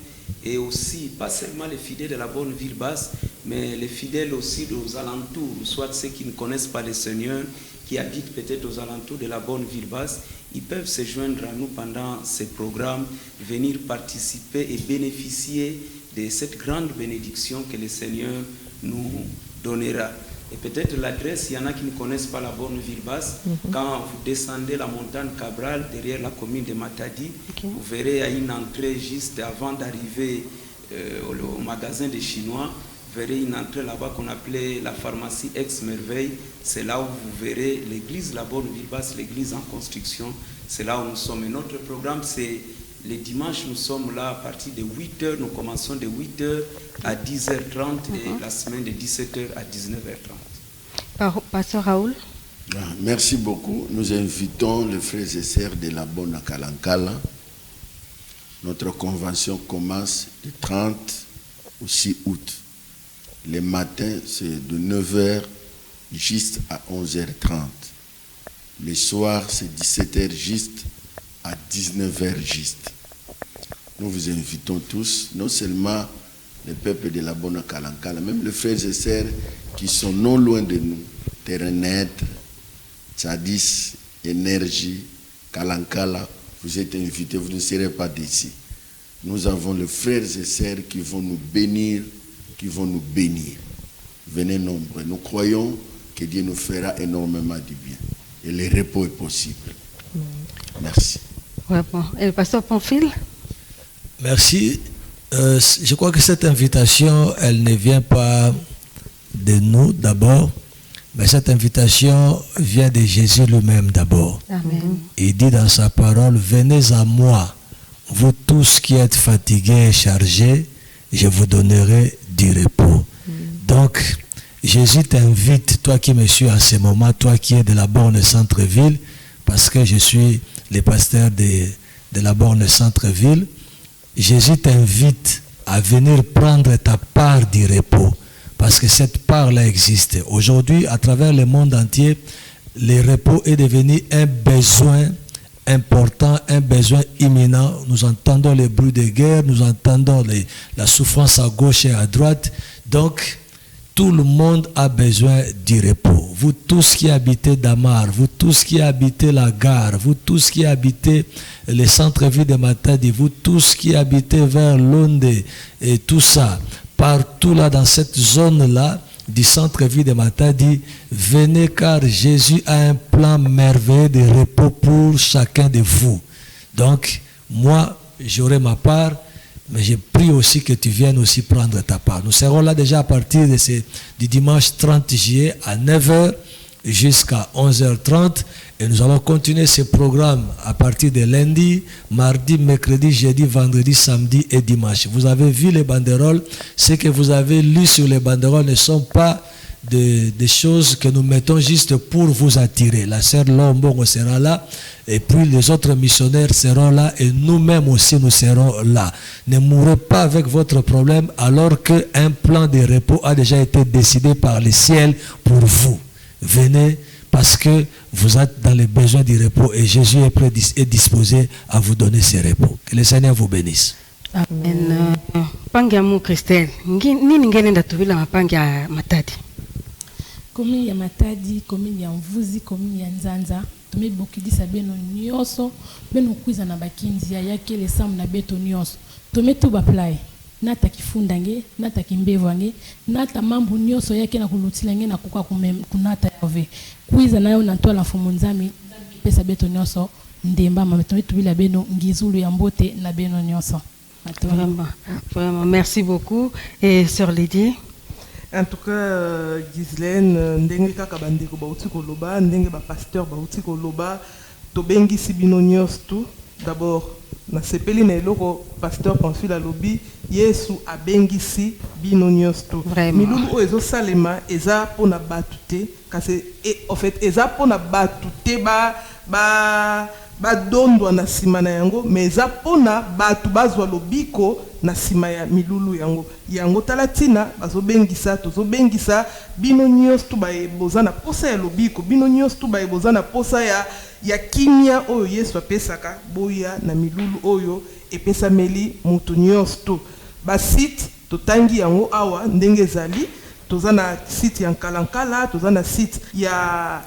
et aussi, pas seulement les fidèles de la Borne Ville-Basse, mais les fidèles aussi aux alentours, soit ceux qui ne connaissent pas le Seigneur, qui habitent peut-être aux alentours de la Borne Ville-Basse, ils peuvent se joindre à nous pendant ces programmes, venir participer et bénéficier de cette grande bénédiction que le Seigneur nous donnera. Et peut-être l'adresse, il y en a qui ne connaissent pas la Borne Ville-Basse. Quand vous descendez la montagne Cabral, derrière la commune de Matadi, vous verrez à une entrée juste avant d'arriver au magasin des Chinois. Vous verrez une entrée là-bas qu'on appelait la pharmacie Ex-Merveille. C'est là où vous verrez l'église La Borne Ville-Basse, l'église en construction. C'est là où nous sommes. Et notre programme, c'est les dimanches, nous sommes là à partir de 8h. Nous commençons de 8h à 10h30 et la semaine de 17h à 19h30. Pasteur Raoul. Merci beaucoup. Nous invitons les frères et sœurs de la Borne Kalankala. Notre convention commence le 30 au 6 août. Le matin, c'est de 9h juste à 11h30. Le soir, c'est 17h juste à 19h juste. Nous vous invitons tous, non seulement le peuple de la Borne Kalankala, même les frères et sœurs qui sont non loin de nous, Terrenet, Tchadis, Énergie, Kalankala, vous êtes invités, vous ne serez pas d'ici. Nous avons les frères et sœurs qui vont nous bénir, Venez nombreux. Nous croyons que Dieu nous fera énormément du bien. Et le repos est possible. Merci. Ouais, bon. Et le pasteur Pamphile? Merci. Je crois que cette invitation, elle ne vient pas de nous d'abord, mais cette invitation vient de Jésus lui-même d'abord. Amen. Il dit dans sa parole, venez à moi, vous tous qui êtes fatigués et chargés, je vous donnerai du repos. Donc, Jésus t'invite, toi qui me suis en ce moment, toi qui es de la borne centre-ville, parce que je suis le pasteur de la borne centre-ville, Jésus t'invite à venir prendre ta part du repos, parce que cette part-là existe. Aujourd'hui, à travers le monde entier, le repos est devenu un besoin important, un besoin imminent. Nous entendons les bruits de guerre, nous entendons la souffrance à gauche et à droite. Donc, tout le monde a besoin du repos. Vous tous qui habitez Damar, vous tous qui habitez la gare, vous tous qui habitez les centres-villes de Matadi, vous tous qui habitez vers Londe et tout ça, partout là dans cette zone-là du centre-ville de Matadi, venez car Jésus a un plan merveilleux de repos pour chacun de vous. Donc, moi, j'aurai ma part, mais je prie aussi que tu viennes aussi prendre ta part. Nous serons là déjà à partir du dimanche 30 juillet à 9h jusqu'à 11h30 et nous allons continuer ce programme à partir de lundi, mardi, mercredi, jeudi, vendredi, samedi et dimanche. Vous avez vu les banderoles, ce que vous avez lu sur les banderoles ne sont pas des choses que nous mettons juste pour vous attirer. La sœur Lombongo sera là et puis les autres missionnaires seront là et nous-mêmes aussi nous serons là. Ne mourrez pas avec votre problème alors qu'un plan de repos a déjà été décidé par le ciel pour vous. Venez parce que vous êtes dans les besoins du repos et Jésus est prêt et disposé à vous donner ce repos. Que le Seigneur vous bénisse. Amen. Pangamu Christelle, nini ngene ndatubila mapanga Matadi? Commune ya Matadi, commune ya Mvuzi, commune ya Nzanza, tumebokidisa beno nyonso, beno kwiza na bakinzia yake le sam na beto nyonso. Tumetu baplay. Nata kifundange, nata kimbevange, nata mambu nyonso yake na kulutilange na kuka kunata yove. Kwiza nayo nantola fumunzami, pesa beto nyonso, ndemba mametumetu bila beno ngizulu ya mbote na beno nyonso. Vraiment, vraiment, merci beaucoup. Et Sœur Lydie? En tout cas, Ghislaine, ndenge kaka bandeko bauti koloba, ndenge ba pasteur bauti koloba, tobengi sibino nyos tout. D'abord, na sepeli na eloko pasteur Pamphile alobi, Yesu abengisi bino nyos tout. Milulu o ezo salema eza pona batute, kasi en fait eza pona batute ba dondo na sima na yango, mais eza pona batu bazwa lobiko na sima ya milulu yango talatina bazobengisa tozobengisa bino nyos tu baye bozana posa ya lobiko, bino nyos tu baye bozana posa ya kimia oyo Yesu apesaka boya na milulu oyo epesameli mutu nyos tu. Ba site totangi yango awa ndenge ezali, tozana site ya Nkalankala, tozana site ya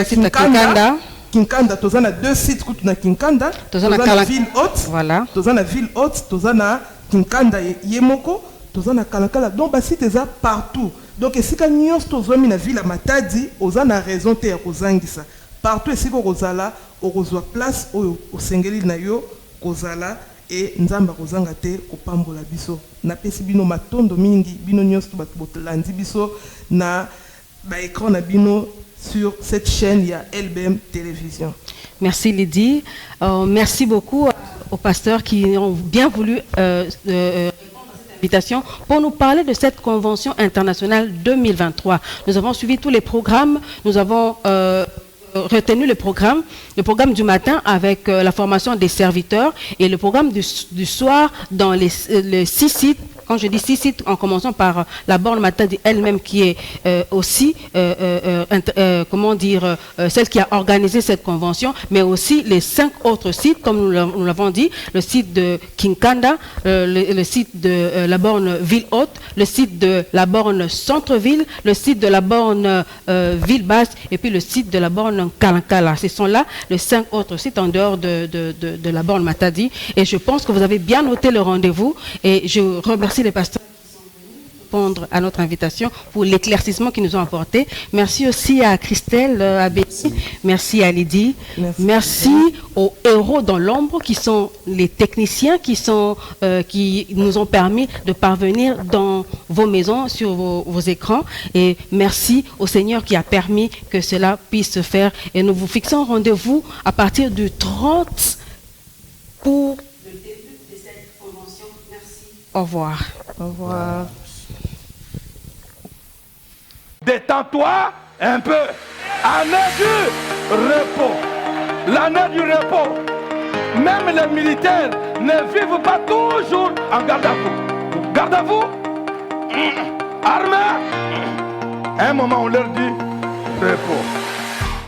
Kinkanda. Kinkanda, tozana deux sites na Kinkanda, tozana ville haute, voilà. Tozana ville haute, tozana Kinkanda yemoko, tozana Kalankala. Donc ba site eza partout. Donc esika nyos tozomi na ville Matadi, ozana raison te ya kozangisa. Partout esika kozala, okozwa place oyo osengeli na yo kozala et nzamba kozanga te kopambola biso. Na pesi bino matondo mingi, bino nyos to botlandi biso na ba écran na bino sur cette chaîne, il y a LBM Télévision. Merci Lydie. Merci beaucoup aux pasteurs qui ont bien voulu répondre à cette invitation pour nous parler de cette convention internationale 2023. Nous avons suivi tous les programmes, nous avons retenu le programme du matin avec la formation des serviteurs et le programme du soir dans les 6 sites. Quand je dis 6 sites, en commençant par la borne Matadi elle-même qui est aussi, celle qui a organisé cette convention, mais aussi les 5 autres sites, comme nous l'avons dit, le site de Kinkanda, le site de la borne Ville-Haute, le site de la borne Centre-Ville, le site de la borne Ville-Basse et puis le site de la borne Kalankala. Ce sont là les 5 autres sites en dehors de la borne Matadi. Et je pense que vous avez bien noté le rendez-vous et je remercie les pasteurs qui sont venus répondre à notre invitation pour l'éclaircissement qu'ils nous ont apporté. Merci aussi à Christelle, à Betty, merci à Lydie, merci aux héros dans l'ombre qui sont les techniciens qui nous ont permis de parvenir dans vos maisons, sur vos écrans, et merci au Seigneur qui a permis que cela puisse se faire. Et nous vous fixons rendez-vous à partir du 30 pour le début Au revoir. Au revoir. Détends-toi un peu. Année du repos. L'année du repos. Même les militaires ne vivent pas toujours en garde à vous. Garde à vous. Armée. Un moment, on leur dit repos.